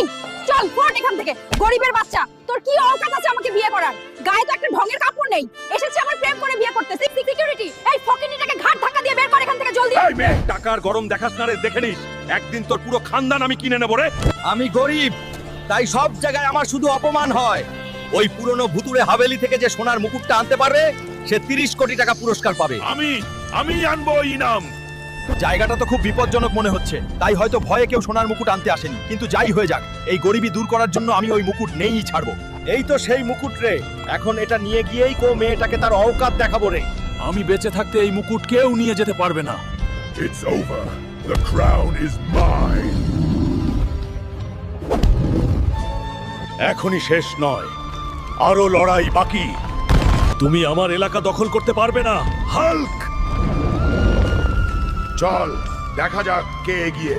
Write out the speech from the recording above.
এই চল ফোট এখান থেকে, গরিবের বাচ্চা, তোর কি অকাত আছে আমাকে বিয়ে করার? গায়ে তো একটা ঢঙের কাপড় নেই, এসেছে আমার প্রেম করে বিয়ে করতে। সিকিউরিটি, এই ফকিনিটাকে ঘাট ধাক্কা দিয়ে বের কর এখান থেকে জলদি। এই মেয়ে, টাকার গরম দেখাস না রে, দেখে নিস একদিন তোর পুরো খানদান আমি কিনে নেব রে। আমি গরিব, তাই সব জায়গায় আমার শুধু অপমান হয়। ওই পুরনো ভুতুড়ে হাভেলি থেকে যে সোনার মুকুটটা আনতে পারবে সে 30 কোটি টাকা পুরস্কার পাবে। আমি আনবো ইনাম। জায়গাটা তো খুব বিপজ্জনক মনে হচ্ছে, তাই হয়তো ভয়ে কেউ সোনার মুকুট আনতে আসেনি। কিন্তু যাই হয়ে যাক, এই গরিবি দূর করার জন্য আমি ওই মুকুট নেই ছাড়বো। এই তো সেই মুকুট রে, এখন এটা নিয়ে গিয়েই কো মেয়েটাকে তার অওকাত দেখাবো রে। আমি বেঁচে থাকতে এই মুকুট কেউ নিয়ে যেতে পারবে না। It's over. The crown is mine. এখনই শেষ নয়, আরো লড়াই বাকি। তুমি আমার এলাকা দখল করতে পারবে না, হাল্ক। চল দেখা যাক কে এগিয়ে।